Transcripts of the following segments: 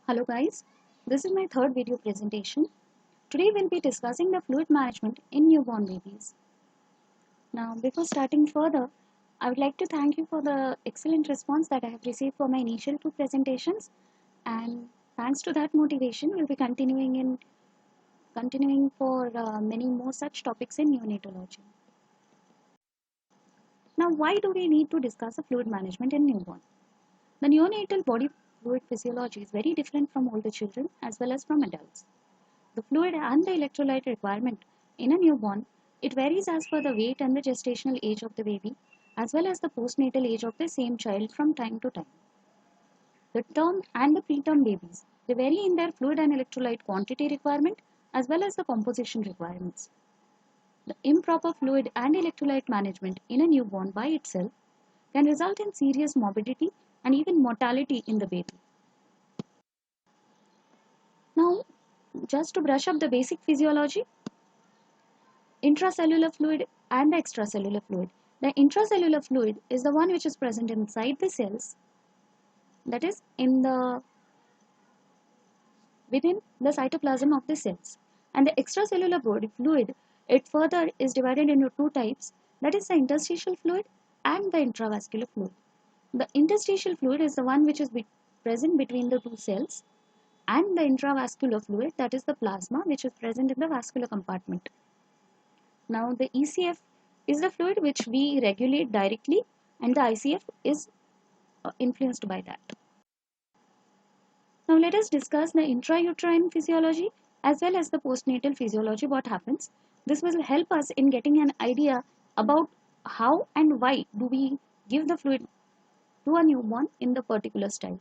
Hello guys, this is my third video presentation. Today we'll be discussing the fluid management in newborn babies. Now before starting further, I would like to thank you for the excellent response that I have received for my initial two presentations, and thanks to that motivation we'll be continuing for many more such topics in neonatology. Now why do we need to discuss the fluid management in newborn? The neonatal body fluid physiology is very different from older children as well as from adults. The fluid and the electrolyte requirement in a newborn, it varies as per the weight and the gestational age of the baby, as well as the postnatal age of the same child from time to time. The term and the preterm babies, they vary in their fluid and electrolyte quantity requirement as well as the composition requirements. The improper fluid and electrolyte management in a newborn by itself can result in serious morbidity and even mortality in the baby. Now, just to brush up the basic physiology, intracellular fluid and the extracellular fluid. The intracellular fluid is the one which is present inside the cells, that is within the cytoplasm of the cells. And the extracellular body fluid, it further is divided into two types, that is the interstitial fluid and the intravascular fluid. The interstitial fluid is the one which is present between the two cells, and the intravascular fluid, that is the plasma which is present in the vascular compartment. Now the ECF is the fluid which we regulate directly, and the ICF is influenced by that. Now let us discuss the intrauterine physiology as well as the postnatal physiology, what happens. This will help us in getting an idea about how and why do we give the fluid to a newborn in the particular style.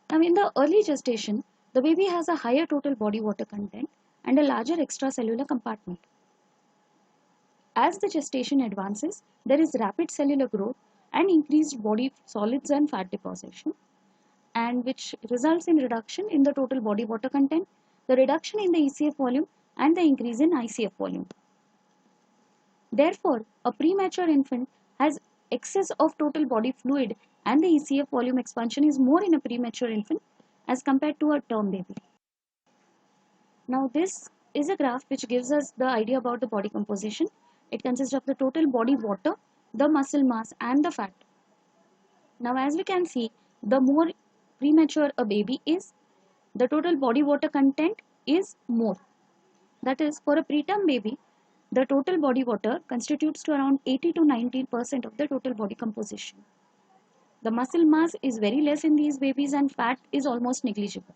Now in the early gestation, the baby has a higher total body water content and a larger extracellular compartment. As the gestation advances, there is rapid cellular growth and increased body solids and fat deposition, and which results in reduction in the total body water content, the reduction in the ECF volume, and the increase in ICF volume. Therefore, a premature infant has excess of total body fluid, and the ECF volume expansion is more in a premature infant as compared to a term baby. Now this is a graph which gives us the idea about the body composition. It consists of the total body water, the muscle mass, and the fat. Now as we can see, the more premature a baby is, the total body water content is more. That is, for a preterm baby, the total body water constitutes to around 80 to 90% of the total body composition. The muscle mass is very less in these babies and fat is almost negligible.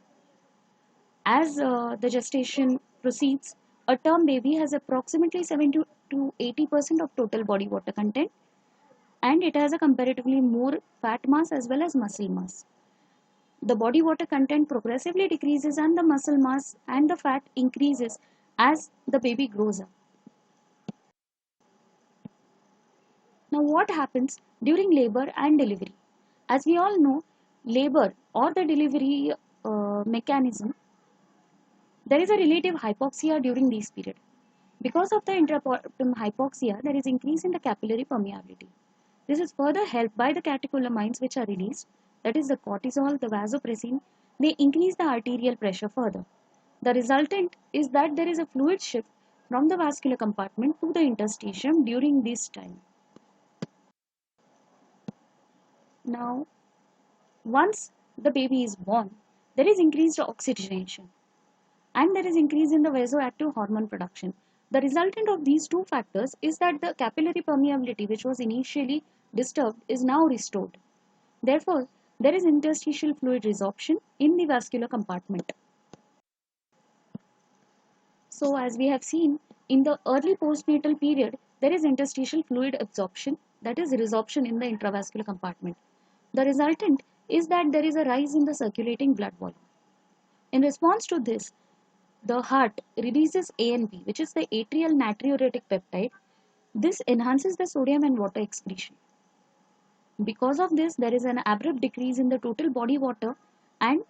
As the gestation proceeds, a term baby has approximately 70 to 80% of total body water content, and it has a comparatively more fat mass as well as muscle mass. The body water content progressively decreases and the muscle mass and the fat increases as the baby grows up. Now what happens during labor and delivery? As we all know, labor or the delivery mechanism, there is a relative hypoxia during this period. Because of the intraoptimum hypoxia, there is increase in the capillary permeability. This is further helped by the catecholamines which are released, that is the cortisol, the vasopressin. They increase the arterial pressure further. The resultant is that there is a fluid shift from the vascular compartment to the interstitium during this time. Now, once the baby is born, there is increased oxygenation and there is increase in the vasoactive hormone production. The resultant of these two factors is that the capillary permeability, which was initially disturbed, is now restored. Therefore, there is interstitial fluid resorption in the vascular compartment. So, as we have seen, in the early postnatal period, there is interstitial fluid absorption, that is resorption in the intravascular compartment. The resultant is that there is a rise in the circulating blood volume. In response to this, the heart releases ANP, which is the atrial natriuretic peptide. This enhances the sodium and water excretion. Because of this, there is an abrupt decrease in the total body water, and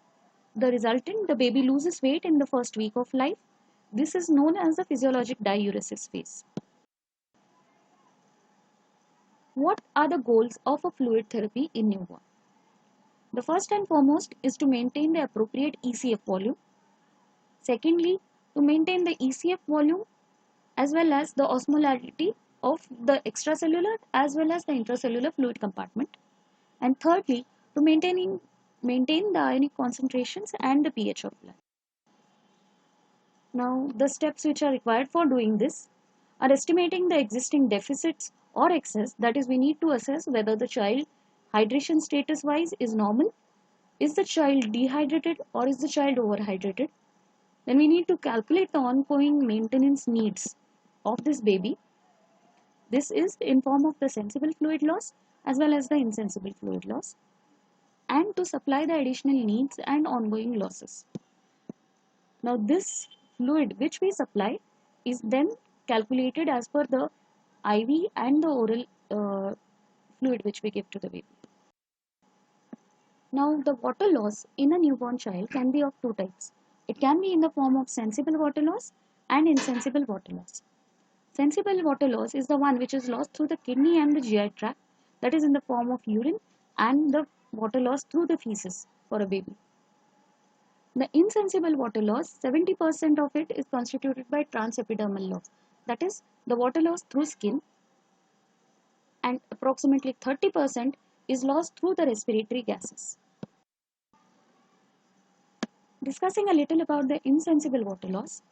the resultant, the baby loses weight in the first week of life. This is known as the physiologic diuresis phase. What are the goals of a fluid therapy in newborn? The first and foremost is to maintain the appropriate ECF volume. Secondly, to maintain the ECF volume as well as the osmolarity of the extracellular as well as the intracellular fluid compartment. And thirdly, to maintain the ionic concentrations and the pH of blood. Now, the steps which are required for doing this are estimating the existing deficits or excess, that is, we need to assess whether the child hydration status wise is normal, is the child dehydrated or is the child overhydrated. Then we need to calculate the ongoing maintenance needs of this baby. This is in form of the sensible fluid loss as well as the insensible fluid loss, and to supply the additional needs and ongoing losses. Now this fluid which we supply is then calculated as per the IV and the oral fluid which we give to the baby. Now the water loss in a newborn child can be of two types. It can be in the form of sensible water loss and insensible water loss. Sensible water loss is the one which is lost through the kidney and the GI tract, that is in the form of urine, and the water loss through the feces for a baby. The insensible water loss, 70% of it is constituted by transepidermal loss, that is the water loss through skin, and approximately 30% is lost through the respiratory gases. Discussing a little about the insensible water loss,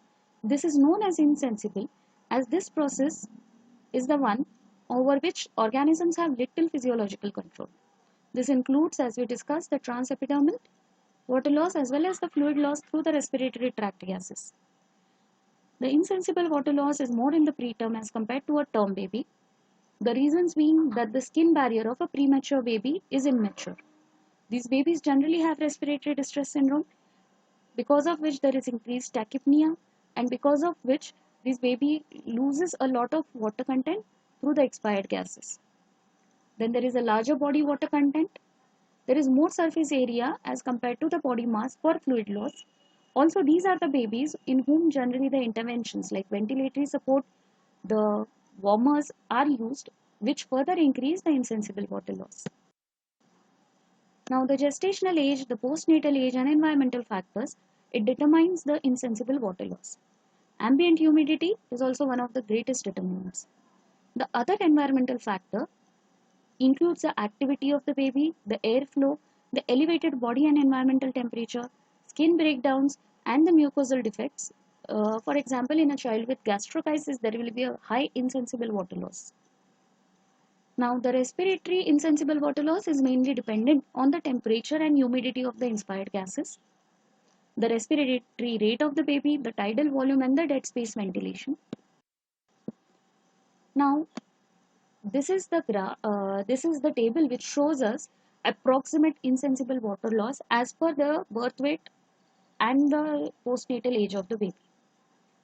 this is known as insensible as this process is the one over which organisms have little physiological control. This includes, as we discussed, the transepidermal water loss as well as the fluid loss through the respiratory tract gases. The insensible water loss is more in the preterm as compared to a term baby. The reasons being that the skin barrier of a premature baby is immature. These babies generally have respiratory distress syndrome, because of which there is increased tachypnea, and because of which this baby loses a lot of water content through the expired gases. Then there is a larger body water content. There is more surface area as compared to the body mass for fluid loss. Also, these are the babies in whom generally the interventions like ventilatory support, the warmers are used, which further increase the insensible water loss. Now, the gestational age, the postnatal age, and environmental factors, it determines the insensible water loss. Ambient humidity is also one of the greatest determinants. The other environmental factor includes the activity of the baby, the airflow, the elevated body and environmental temperature, skin breakdowns, and the mucosal defects. For example, in a child with gastroschisis, there will be a high insensible water loss. Now, the respiratory insensible water loss is mainly dependent on the temperature and humidity of the inspired gases, the respiratory rate of the baby, the tidal volume, and the dead space ventilation. Now, this is the table which shows us approximate insensible water loss as per the birth weight and the postnatal age of the baby.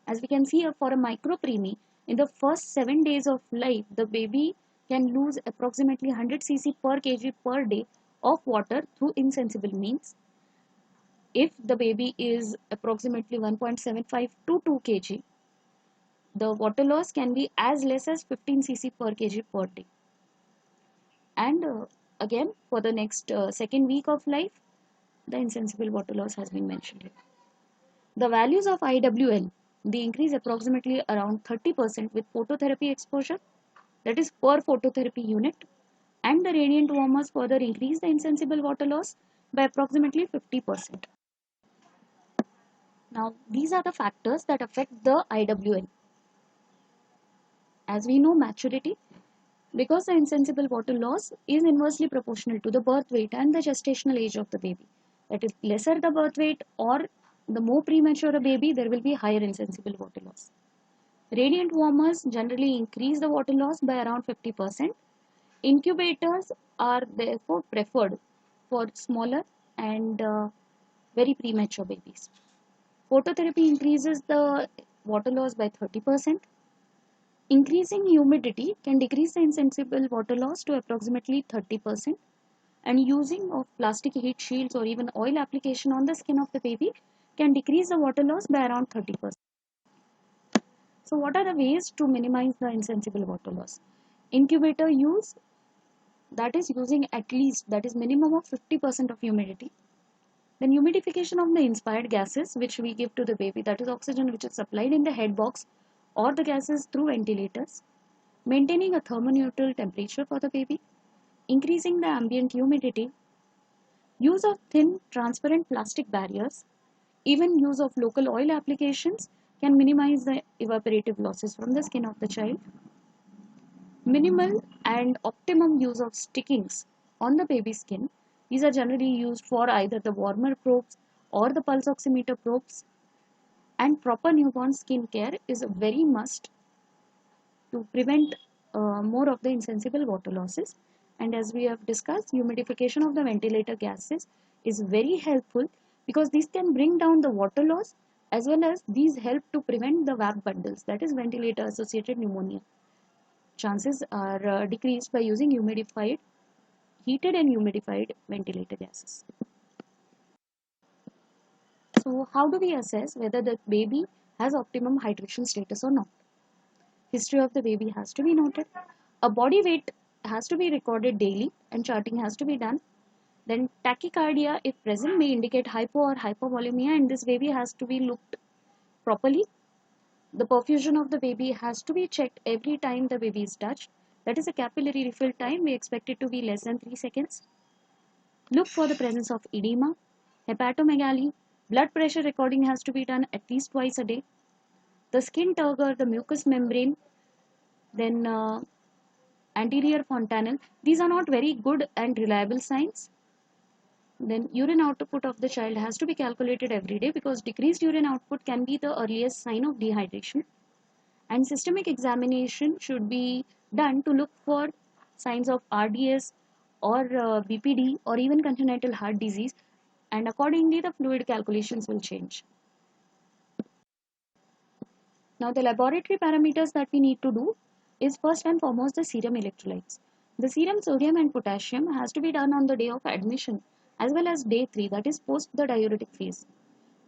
As we can see for a micropreemie, in the first 7 days of life, the baby can lose approximately 100 cc per kg per day of water through insensible means. If the baby is approximately 1.75 to 2 kg, the water loss can be as less as 15 cc per kg per day. And again, for the next second week of life, the insensible water loss has been mentioned here. The values of IWL, they increase approximately around 30% with phototherapy exposure, that is per phototherapy unit, and the radiant warmers further increase the insensible water loss by approximately 50%. Now, these are the factors that affect the IWL. As we know, maturity, because the insensible water loss is inversely proportional to the birth weight and the gestational age of the baby. That is, lesser the birth weight or the more premature a baby, there will be higher insensible water loss. Radiant warmers generally increase the water loss by around 50%. Incubators are therefore preferred for smaller and very premature babies. Phototherapy increases the water loss by 30%. Increasing humidity can decrease the insensible water loss to approximately 30%, and using of plastic heat shields or even oil application on the skin of the baby can decrease the water loss by around 30%. So what are the ways to minimize the insensible water loss? Incubator use that is using at least, that is minimum of 50% of humidity. Then humidification of the inspired gases which we give to the baby, that is oxygen which is supplied in the head box or the gases through ventilators. Maintaining a thermoneutral temperature for the baby. Increasing the ambient humidity. Use of thin transparent plastic barriers. Even use of local oil applications can minimize the evaporative losses from the skin of the child. Minimal and optimum use of stickings on the baby's skin. These are generally used for either the warmer probes or the pulse oximeter probes. And proper newborn skin care is a very must to prevent more of the insensible water losses. And as we have discussed, humidification of the ventilator gases is very helpful because these can bring down the water loss, as well as these help to prevent the VAP bundles, that is ventilator associated pneumonia. Chances are decreased by using heated and humidified ventilator gases. So how do we assess whether the baby has optimum hydration status or not? History of the baby has to be noted. A body weight has to be recorded daily and charting has to be done. Then tachycardia, if present, may indicate hypo or hypovolemia, and this baby has to be looked properly. The perfusion of the baby has to be checked every time the baby is touched. That is a capillary refill time. We expect it to be less than 3 seconds. Look for the presence of edema, hepatomegaly. Blood pressure recording has to be done at least twice a day. The skin turgor, the mucous membrane, then anterior fontanelle. These are not very good and reliable signs. Then urine output of the child has to be calculated every day because decreased urine output can be the earliest sign of dehydration. And systemic examination should be done to look for signs of RDS or BPD or even congenital heart disease, and accordingly the fluid calculations will change. Now the laboratory parameters that we need to do is first and foremost the serum electrolytes. The serum sodium and potassium has to be done on the day of admission as well as day 3, that is post the diuretic phase.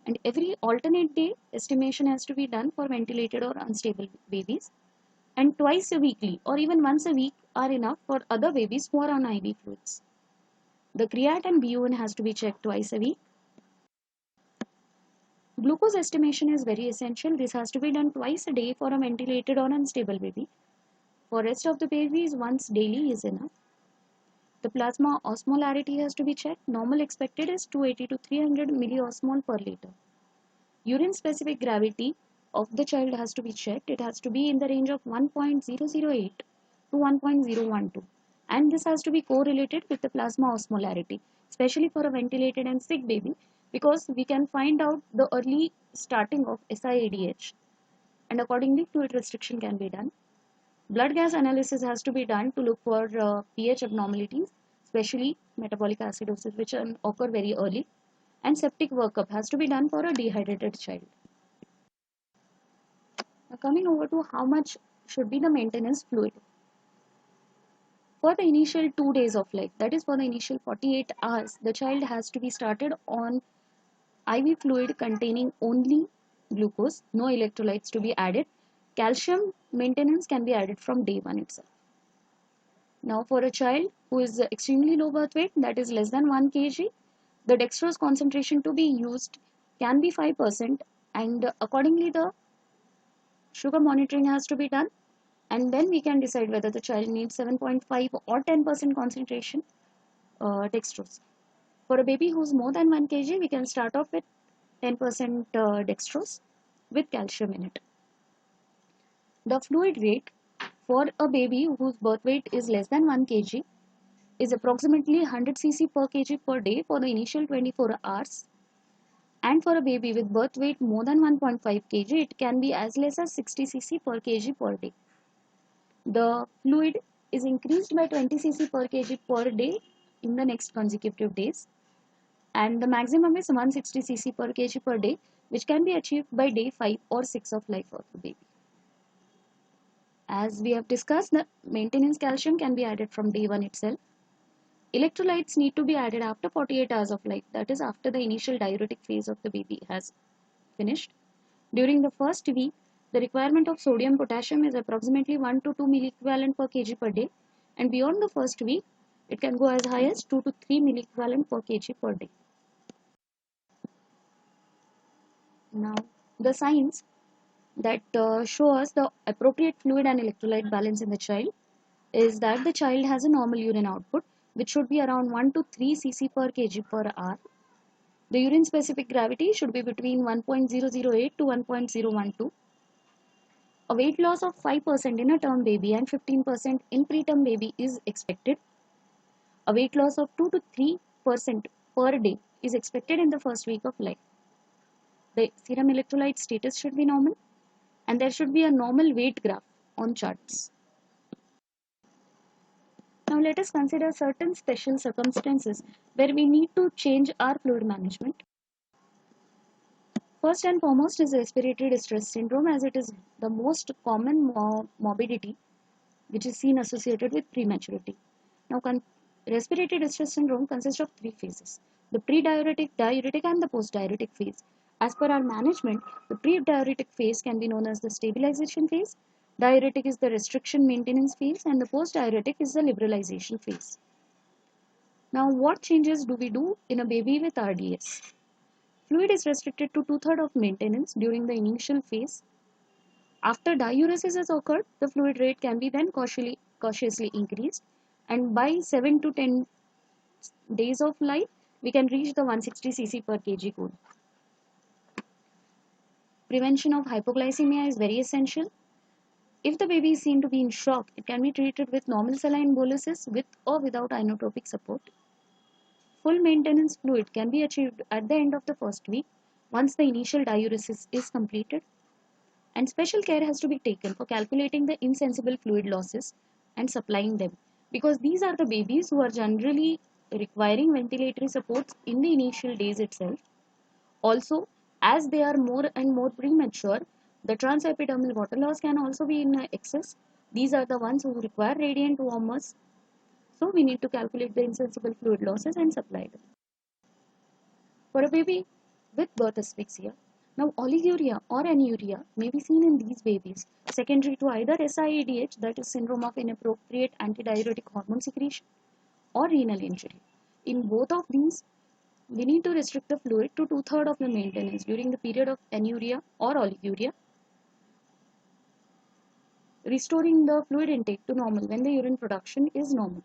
And every alternate day estimation has to be done for ventilated or unstable babies. And twice a weekly or even once a week are enough for other babies who are on IV fluids. The creat and BUN has to be checked twice a week. Glucose estimation is very essential. This has to be done twice a day for a ventilated or unstable baby. For rest of the babies, once daily is enough. The plasma osmolarity has to be checked. Normal expected is 280 to 300 milliosmol per liter. Urine specific gravity of the child has to be checked. It has to be in the range of 1.008 to 1.012, and this has to be correlated with the plasma osmolarity, especially for a ventilated and sick baby, because we can find out the early starting of SIADH, and accordingly fluid restriction can be done. Blood gas analysis has to be done to look for pH abnormalities, especially metabolic acidosis, which occur very early, and septic workup has to be done for a dehydrated child. Now coming over to how much should be the maintenance fluid. For the initial 2 days of life, that is for the initial 48 hours, the child has to be started on IV fluid containing only glucose, no electrolytes to be added. Calcium maintenance can be added from day 1 itself. Now for a child who is extremely low birth weight, that is less than 1 kg, the dextrose concentration to be used can be 5%, and accordingly the sugar monitoring has to be done, and then we can decide whether the child needs 7.5 or 10% concentration dextrose. For a baby who's more than 1 kg, we can start off with 10% dextrose with calcium in it. The fluid rate for a baby whose birth weight is less than 1 kg is approximately 100 cc per kg per day for the initial 24 hours. And for a baby with birth weight more than 1.5 kg, it can be as less as 60 cc per kg per day. The fluid is increased by 20 cc per kg per day in the next consecutive days, and the maximum is 160 cc per kg per day, which can be achieved by day 5 or 6 of life of the baby. As we have discussed, the maintenance calcium can be added from day 1 itself. Electrolytes need to be added after 48 hours of life, that is after the initial diuretic phase of the baby has finished. During the first week, the requirement of sodium potassium is approximately 1 to 2 milliequivalent per kg per day, and beyond the first week, It can go as high as 2 to 3 milliequivalent per kg per day. Now, the signs that show us the appropriate fluid and electrolyte balance in the child is that the child has a normal urine output, which should be around 1 to 3 cc per kg per hour. The urine specific gravity should be between 1.008 to 1.012. A weight loss of 5% in a term baby and 15% in preterm baby is expected. A weight loss of 2 to 3% per day is expected in the first week of life. The serum electrolyte status should be normal, and there should be a normal weight graph on charts. Now let us consider certain special circumstances where we need to change our fluid management. First and foremost is respiratory distress syndrome, as it is the most common morbidity which is seen associated with prematurity. Now, respiratory distress syndrome consists of three phases: the pre-diuretic, diuretic, and the post-diuretic phase. As per our management, the pre-diuretic phase can be known as the stabilization phase, diuretic is the restriction maintenance phase, and the post-diuretic is the liberalization phase. Now, what changes do we do in a baby with RDS? Fluid is restricted to 2/3 of maintenance during the initial phase. After diuresis has occurred, the fluid rate can be then cautiously increased, and by 7 to 10 days of life, we can reach the 160 cc per kg goal. Prevention of hypoglycemia is very essential. If the baby is seen to be in shock, it can be treated with normal saline boluses with or without inotropic support. Full maintenance fluid can be achieved at the end of the first week once the initial diuresis is completed. And special care has to be taken for calculating the insensible fluid losses and supplying them, because these are the babies who are generally requiring ventilatory supports in the initial days itself. Also, as they are more and more premature, the transepidermal water loss can also be in excess. These are the ones who require radiant warmers. So we need to calculate the insensible fluid losses and supply them. For a baby with birth asphyxia, now oliguria or anuria may be seen in these babies, secondary to either SIADH, that is syndrome of inappropriate antidiuretic hormone secretion, or renal injury. In both of these, we need to restrict the fluid to 2/3 of the maintenance during the period of anuria or oliguria, restoring the fluid intake to normal when the urine production is normal.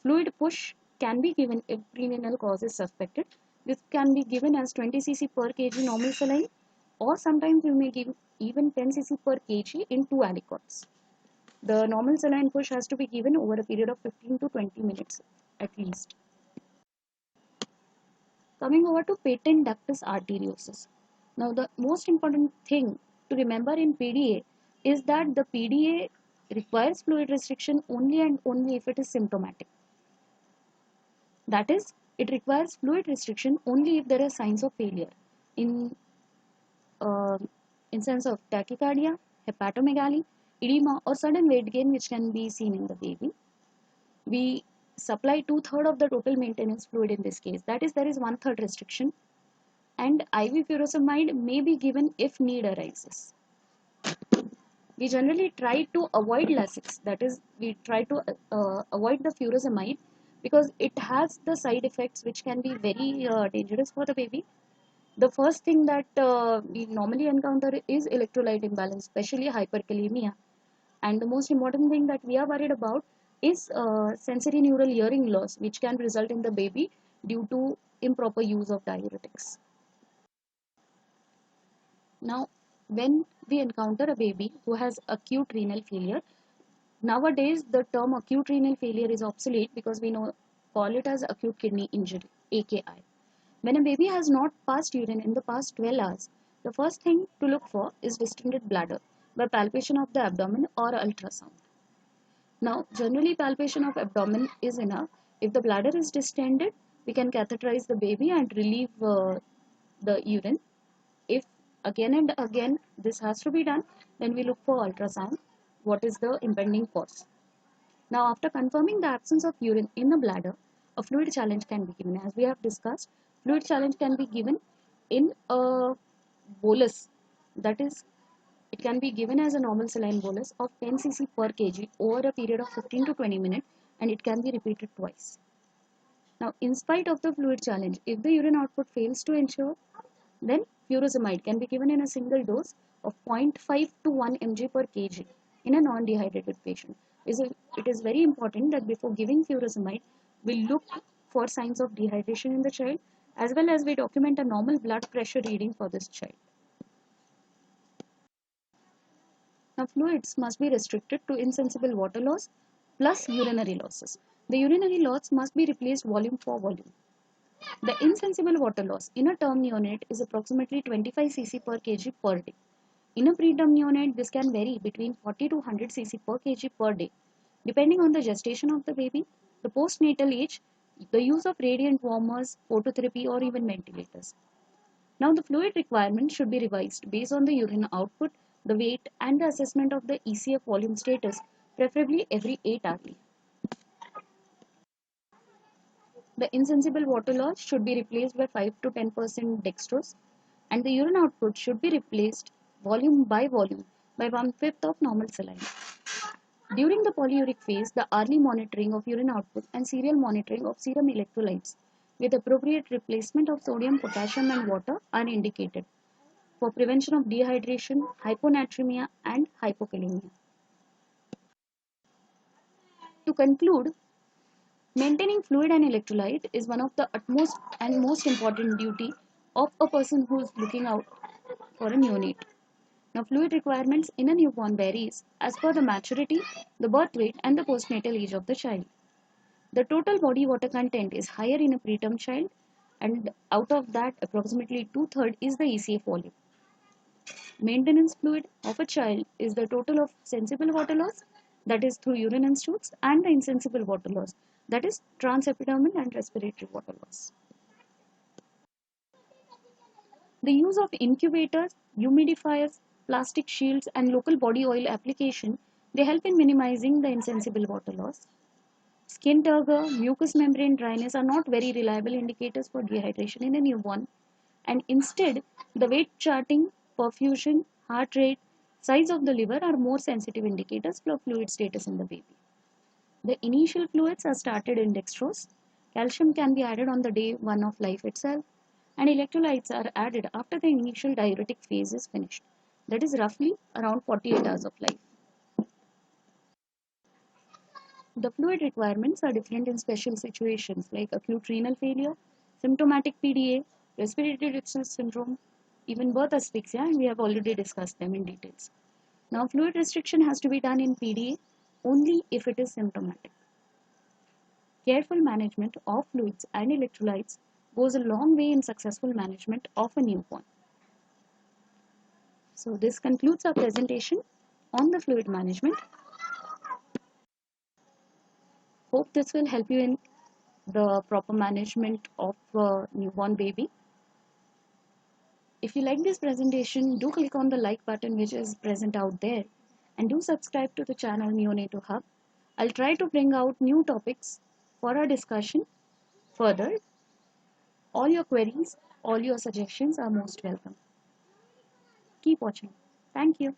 Fluid push can be given if prerenal cause is suspected. This can be given as 20 cc per kg normal saline, or sometimes you may give even 10 cc per kg in 2 aliquots. The normal saline push has to be given over a period of 15 to 20 minutes at least. Coming over to patent ductus arteriosus. Now, the most important thing to remember in PDA is that the PDA requires fluid restriction only and only if it is symptomatic. That is, it requires fluid restriction only if there are signs of failure in sense of tachycardia, hepatomegaly, edema, or sudden weight gain which can be seen in the baby. We supply 2/3 of the total maintenance fluid in this case. That is, there is 1/3 restriction, and IV furosemide may be given if need arises. We generally try to avoid Lasix, that is, we try to avoid the furosemide because it has the side effects which can be very dangerous for the baby. The first thing that we normally encounter is electrolyte imbalance, especially hyperkalemia. And the most important thing that we are worried about is sensory neural hearing loss, which can result in the baby due to improper use of diuretics. Now, when we encounter a baby who has acute renal failure, nowadays the term acute renal failure is obsolete because we call it as acute kidney injury, AKI. When a baby has not passed urine in the past 12 hours, the first thing to look for is distended bladder by palpation of the abdomen or ultrasound. Now, generally palpation of abdomen is enough. If the bladder is distended, we can catheterize the baby and relieve the urine. If again and again this has to be done, then we look for ultrasound. What is the impending cause? Now, after confirming the absence of urine in the bladder, a fluid challenge can be given. As we have discussed, fluid challenge can be given in a bolus. That is, it can be given as a normal saline bolus of 10 cc per kg over a period of 15 to 20 minutes, and it can be repeated twice. Now, in spite of the fluid challenge, if the urine output fails to ensure, then furosemide can be given in a single dose of 0.5 to 1 mg per kg in a non-dehydrated patient. It is very important that before giving furosemide, we look for signs of dehydration in the child, as well as we document a normal blood pressure reading for this child. Now, fluids must be restricted to insensible water loss plus urinary losses. The urinary loss must be replaced volume for volume. The insensible water loss in a term neonate is approximately 25 cc per kg per day. In a preterm neonate, this can vary between 40 to 100 cc per kg per day, depending on the gestation of the baby, the postnatal age, the use of radiant warmers, phototherapy, or even ventilators. Now, the fluid requirement should be revised based on the urine output, the weight, and the assessment of the ECF volume status, preferably every 8 hourly. The insensible water loss should be replaced by 5 to 10% dextrose, and the urine output should be replaced volume by volume by 1/5 of normal saline. During the polyuric phase, the hourly monitoring of urine output and serial monitoring of serum electrolytes with appropriate replacement of sodium, potassium, and water are indicated for prevention of dehydration, hyponatremia, and hypokalemia. To conclude, maintaining fluid and electrolyte is one of the utmost and most important duty of a person who is looking out for a neonate. Now, fluid requirements in a newborn varies as per the maturity, the birth weight, and the postnatal age of the child. The total body water content is higher in a preterm child, and out of that, approximately 2/3 is the ECF volume. Maintenance fluid of a child is the total of sensible water loss, that is through urine and stools, and the insensible water loss, that is transepidermal and respiratory water loss. The use of incubators, humidifiers, plastic shields, and local body oil application, they help in minimizing the insensible water loss. Skin turgor, mucous membrane dryness are not very reliable indicators for dehydration in a newborn, and instead, the weight charting, perfusion, heart rate, size of the liver are more sensitive indicators for fluid status in the baby. The initial fluids are started in dextrose. Calcium can be added on the day 1 of life itself, and electrolytes are added after the initial diuretic phase is finished. That is roughly around 48 hours of life. The fluid requirements are different in special situations like acute renal failure, symptomatic PDA, respiratory distress syndrome, even birth asphyxia, and we have already discussed them in details. Now, fluid restriction has to be done in PDA only if it is symptomatic. Careful management of fluids and electrolytes goes a long way in successful management of a newborn. So, this concludes our presentation on the fluid management. Hope this will help you in the proper management of a newborn baby. If you like this presentation, do click on the like button which is present out there, and do subscribe to the channel Neonatal Hub. I'll try to bring out new topics for our discussion further. All your queries, all your suggestions are most welcome. Keep watching. Thank you.